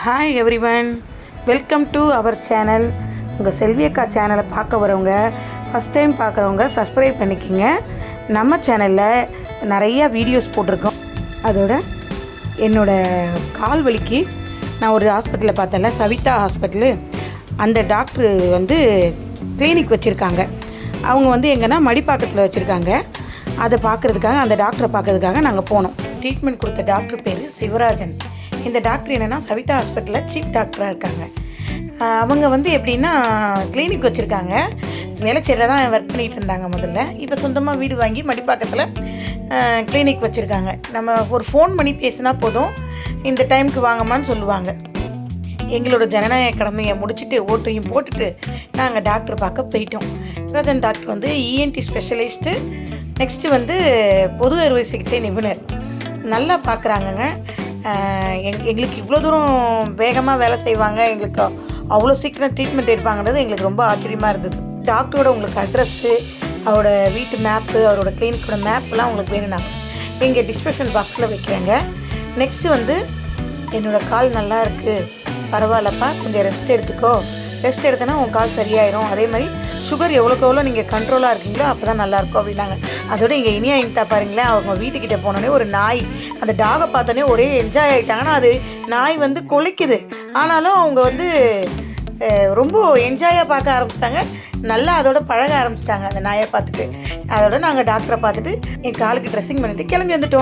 Hi everyone, welcome to our channel. உங்கள் செல்வி அக்கா சேனலை பார்க்க வரவங்க, ஃபஸ்ட் டைம் பார்க்குறவங்க சப்ஸ்கிரைப் பண்ணிக்கோங்க. நம்ம சேனலில் நிறையா வீடியோஸ் போட்டிருக்கோம். அதோட என்னோடய கால் வலிக்கு நான் ஒரு ஹாஸ்பிட்டலில் பார்த்தேன்ல, சவிதா ஹாஸ்பிட்டலு. அந்த டாக்டரு வந்து கிளினிக் வச்சுருக்காங்க. அவங்க வந்து எங்கன்னா மடிப்பாக்கத்தில் வச்சுருக்காங்க. அதை பார்க்குறதுக்காக, அந்த டாக்டரை பார்க்கறதுக்காக நாங்கள் போனோம். ட்ரீட்மெண்ட் கொடுத்த டாக்டர் பேர் சிவராஜன். இந்த டாக்டர் என்னென்னா சவிதா ஹாஸ்பிட்டலில் சீஃப் டாக்டராக இருக்காங்க. அவங்க வந்து எப்படின்னா கிளினிக் வச்சுருக்காங்க. வேளச்சேரியில் தான் ஒர்க் பண்ணிகிட்டு இருந்தாங்க முதல்ல. இப்போ சொந்தமாக வீடு வாங்கி மடிப்பாக்கத்தில் கிளினிக் வச்சுருக்காங்க. நம்ம ஒரு ஃபோன் பண்ணி பேசினா போதும், இந்த டைமுக்கு வாங்கம்மான்னு சொல்லுவாங்க. எங்களோட ஜனநாயக கடமையை முடிச்சுட்டு ஓட்டையும் போட்டுட்டு நாங்கள் டாக்டர் பார்க்க போயிட்டோம். சிவராஜன் டாக்டர் வந்து இஎன்டி ஸ்பெஷலிஸ்ட்டு, நெக்ஸ்ட்டு வந்து பொது அறுவை சிகிச்சை நிபுணர். நல்லா பார்க்குறாங்கங்க. எங்களுக்கு இவ்வளோ தூரம் வேகமாக வேலை செய்வாங்க, எங்களுக்கு அவ்வளோ சீக்கிரம் ட்ரீட்மெண்ட் எடுப்பாங்கன்றது எங்களுக்கு ரொம்ப ஆச்சரியமாக இருந்தது. டாக்டரோட உங்களுக்கு அட்ரஸ்ஸு, அவரோட வீட்டு மேப்பு, அவரோட கிளினிக்கோட மேப்லாம் உங்களுக்கு வேணும்னா எங்கள் டிஸ்கிரிப்ஷன் பாக்ஸில் வைக்கிறேங்க. நெக்ஸ்ட்டு வந்து என்னோடய கால் நல்லா இருக்குது, பரவாயில்லப்பா, கொஞ்சம் ரெஸ்ட் எடுத்துக்கோ, ரெஸ்ட் எடுத்தனா உன் கால் சரியாயிரும். அதே மாதிரி சுகர் எவ்வளோக்கு எவ்வளோ நீங்கள் கண்ட்ரோலாக இருக்கீங்களோ அப்போ தான் நல்லாயிருக்கும் அப்படின்னாங்க. அதோட இங்கே இனியா இன்ட்டா பாருங்களேன், அவங்க வீட்டுக்கிட்டே போனோடனே ஒரு நாய், அந்த டாகை பார்த்தோன்னே ஒரே என்ஜாய் ஆகிட்டாங்கன்னா, அது நாய் வந்து கொலைக்குது, ஆனாலும் அவங்க வந்து ரொம்ப என்ஜாயாக பார்க்க ஆரம்பிச்சிட்டாங்க. நல்லா அதோட பழக ஆரம்பிச்சிட்டாங்க அந்த நாயை பார்த்துட்டு. அதோட நாங்கள் டாக்டரை பார்த்துட்டு என் காலுக்கு ட்ரெஸ்ஸிங் பண்ணிவிட்டு கிளம்பி வந்துட்டோம்.